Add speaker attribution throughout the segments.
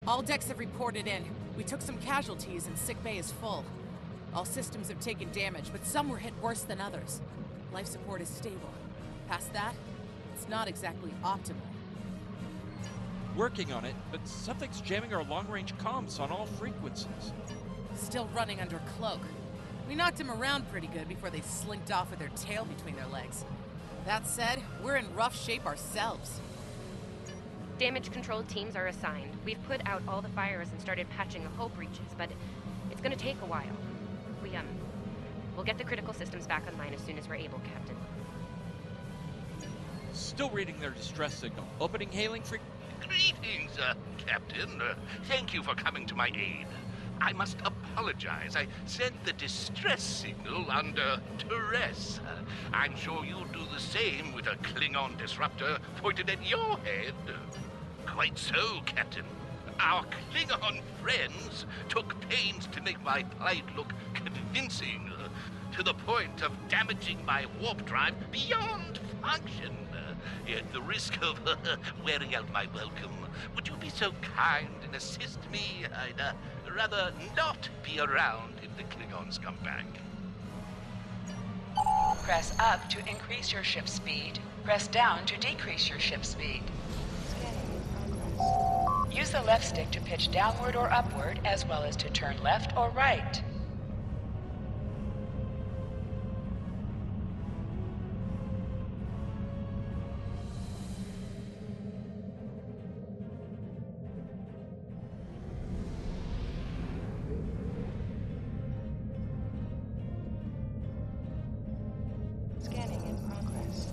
Speaker 1: All decks have reported in. We took some casualties and sick bay is full. All systems have taken damage, but some were hit worse than others. Life support is stable. Past that, it's not exactly optimal.
Speaker 2: Working on it, but something's jamming our long-range comms on all frequencies.
Speaker 1: Still running under cloak. We knocked him around pretty good before they slinked off with their tail between their legs. That said, we're in rough shape ourselves.
Speaker 3: Damage control teams are assigned. We've put out all the fires and started patching the hull breaches, but it's gonna take a while. We'll get the critical systems back online as soon as we're able, Captain.
Speaker 2: Still reading their distress signal. Opening hailing
Speaker 4: Greetings, Captain. Thank you for coming to my aid. I must apologize. I sent the distress signal under duress. I'm sure you'll do the same with a Klingon disruptor pointed at your head. Quite so, Captain. Our Klingon friends took pains to make my plight look convincing, to the point of damaging my warp drive beyond function. At the risk of wearing out my welcome, would you be so kind and assist me? I'd rather not be around if the Klingons come back.
Speaker 5: Press up to increase your ship speed. Press down to decrease your ship speed. Use the left stick to pitch downward or upward, as well as to turn left or right. Scanning in progress.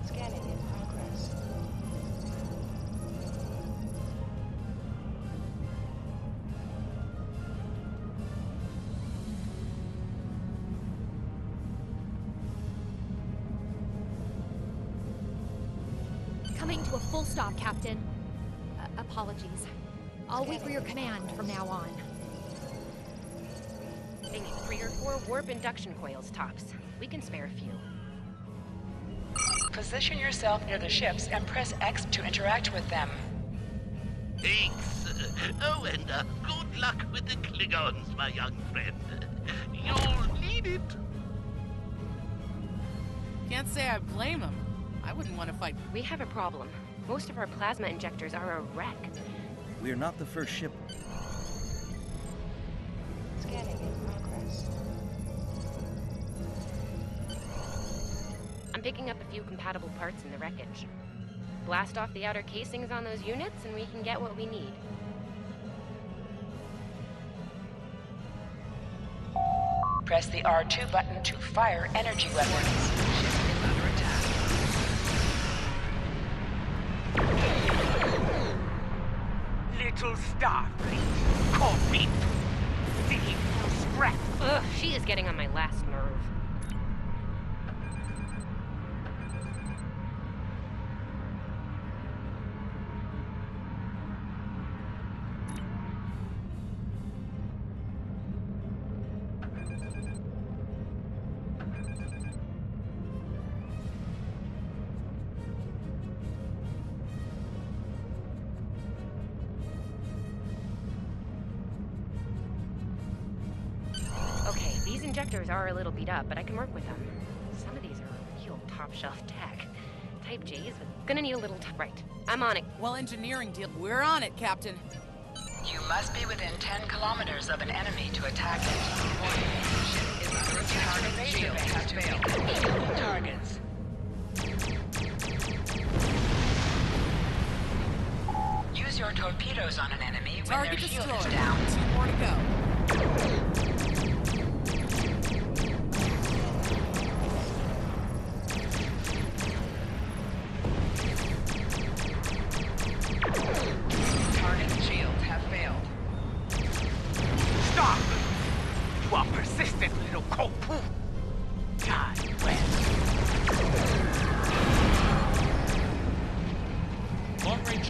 Speaker 5: Scanning in progress.
Speaker 6: Coming to a full stop, Captain. Apologies. I'll wait for your command from now on.
Speaker 3: They need 3 or 4 warp induction coils tops. We can spare a few.
Speaker 5: Position yourself near the ships and press X to interact with them.
Speaker 4: Thanks. Oh, and good luck with the Klingons, my young friend. You'll need it.
Speaker 1: Can't say I blame him. I wouldn't want to fight.
Speaker 3: We have a problem. Most of our plasma injectors are a wreck.
Speaker 7: We are not the first ship.
Speaker 5: Scanning in progress.
Speaker 3: I'm picking up a few compatible parts in the wreckage. Blast off the outer casings on those units and we can get what we need.
Speaker 5: Press the R2 button to fire energy weapons. Ship is under attack.
Speaker 8: Little Starfleet, copy. Thinking for scrap.
Speaker 3: Ugh, she is getting on my last nerve. Okay, these injectors are a little beat up, but I can work with them. Some of these are real top-shelf tech. Type J's, but gonna need a little right. I'm on it.
Speaker 1: Well, engineering deal. We're on it, Captain.
Speaker 5: You must be within 10 kilometers of an enemy to attack it. Warning, ship is under attack. Target shield has failed. Shielding targets. Use your torpedoes on an enemy when
Speaker 1: Target
Speaker 5: their shield
Speaker 1: destroyed.
Speaker 5: is down.
Speaker 1: 2 more to go.
Speaker 5: Target shields have failed.
Speaker 8: Stop! You are persistent, little cope.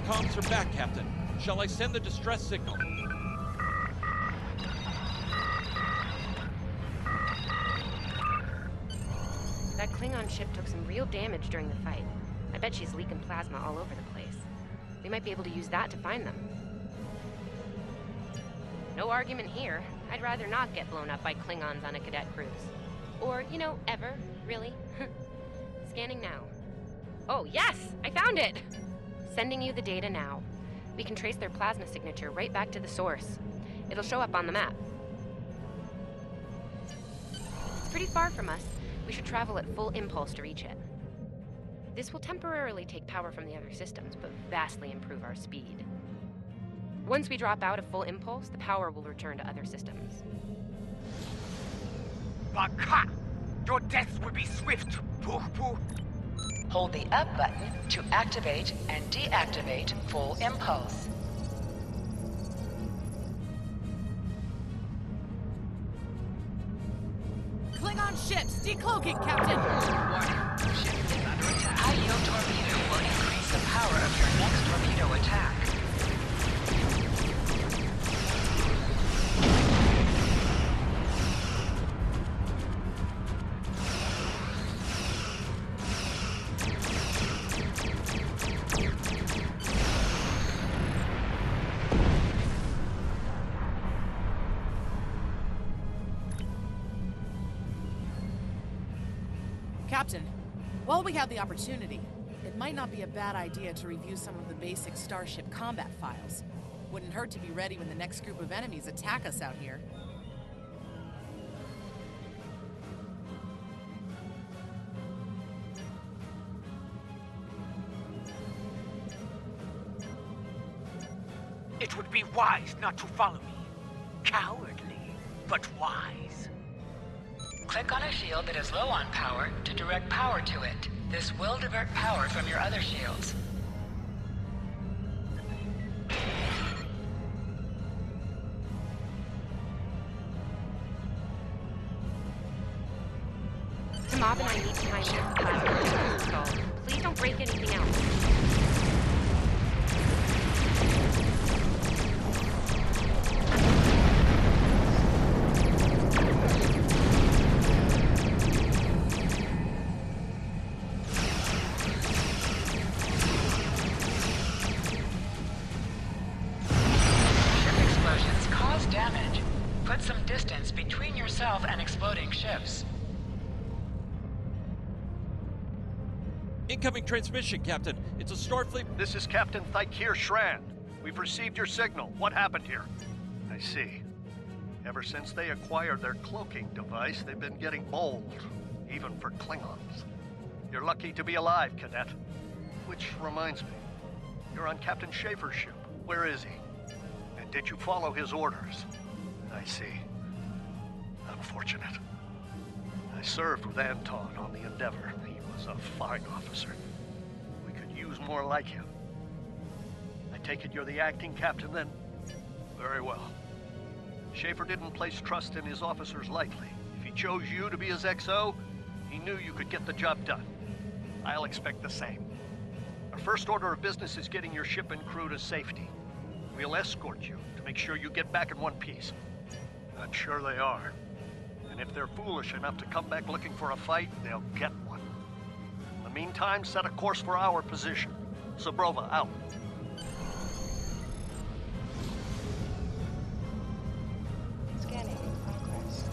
Speaker 2: comms are back, Captain. Shall I send the distress signal?
Speaker 3: That Klingon ship took some real damage during the fight. I bet she's leaking plasma all over the place. We might be able to use that to find them. No argument here. I'd rather not get blown up by Klingons on a cadet cruise. Or, you know, ever, really. Scanning now. Oh, yes! I found it! Sending you the data now. We can trace their plasma signature right back to the source. It'll show up on the map. It's pretty far from us. We should travel at full impulse to reach it. This will temporarily take power from the other systems, but vastly improve our speed. Once we drop out of full impulse, the power will return to other systems.
Speaker 8: Baka! Your death will be swift, Pooh-Pooh.
Speaker 5: Hold the up button to activate and deactivate full impulse.
Speaker 1: Klingon ships, decloaking, Captain!
Speaker 5: Warning, ship is under attack. High-yield torpedo will increase the power of your next torpedo attack.
Speaker 1: Captain, while we have the opportunity, it might not be a bad idea to review some of the basic Starship combat files. Wouldn't hurt to be ready when the next group of enemies attack us out here.
Speaker 8: It would be wise not to follow me. Cowardly, but wise.
Speaker 5: Click on a shield that is low on power to direct power to it. This will divert power from your other shields.
Speaker 3: Mob and I need time to get the plasma installed. Please don't break anything else.
Speaker 5: Ship explosions cause damage. Put some distance between yourself and exploding ships.
Speaker 2: Incoming transmission, Captain. It's a Starfleet...
Speaker 9: This is Captain Thykir Shran. We've received your signal. What happened here? I see. Ever since they acquired their cloaking device, they've been getting bold, even for Klingons. You're lucky to be alive, Cadet. Which reminds me, you're on Captain Schaefer's ship. Where is he? And did you follow his orders? I see. Unfortunate. I served with Anton on the Endeavor. He was a fine officer. We could use more like him. I take it you're the acting captain then? Very well. Schaefer didn't place trust in his officers lightly. If he chose you to be his XO, he knew you could get the job done. I'll expect the same. Our first order of business is getting your ship and crew to safety. We'll escort you to make sure you get back in one piece. I'm sure they are. And if they're foolish enough to come back looking for a fight, they'll get one. In the meantime, set a course for our position. Sabrova, out.
Speaker 5: Scanning in progress.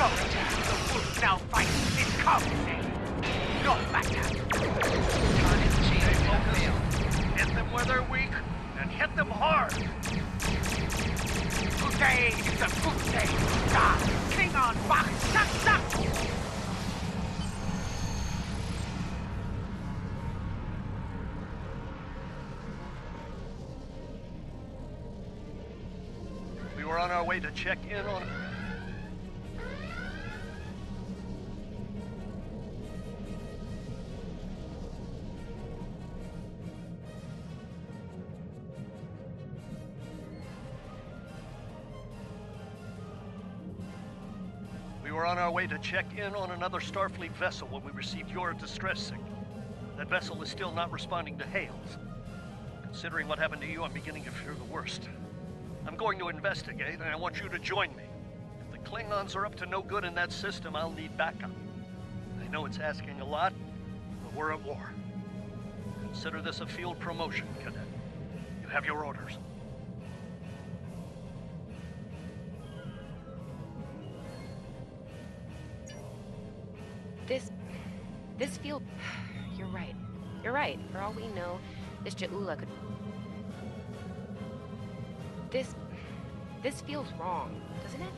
Speaker 8: So, the wolf now fights its cubs. No matter.
Speaker 5: Target shield failed.
Speaker 9: Hit them where they're weak, and hit them hard.
Speaker 8: Today is a good day. God, Klingon Bach, stop.
Speaker 9: way to check in on... We were on our way to check in on another Starfleet vessel when we received your distress signal. That vessel is still not responding to hails. Considering what happened to you, I'm beginning to fear the worst. I'm going to investigate, and I want you to join me. If the Klingons are up to no good in that system, I'll need backup. I know it's asking a lot, but we're at war. Consider this a field promotion, Cadet. You have your orders.
Speaker 3: This field... You're right. You're right. For all we know, this Ja'ula could... This feels wrong, doesn't it?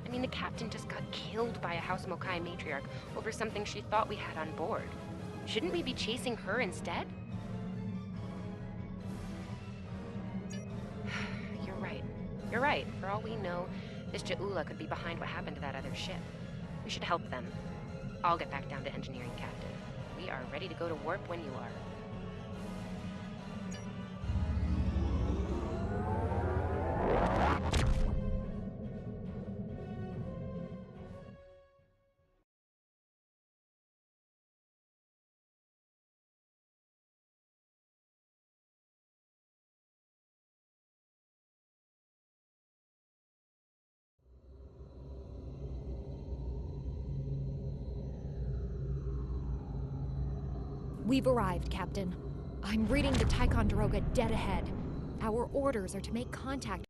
Speaker 3: I mean, the captain just got killed by a House Mokai matriarch over something she thought we had on board. Shouldn't we be chasing her instead? You're right. You're right. For all we know, this Ja'ula could be behind what happened to that other ship. We should help them. I'll get back down to engineering, Captain. We are ready to go to warp when you are.
Speaker 6: We've arrived, Captain. I'm reading the Ticonderoga dead ahead. Our orders are to make contact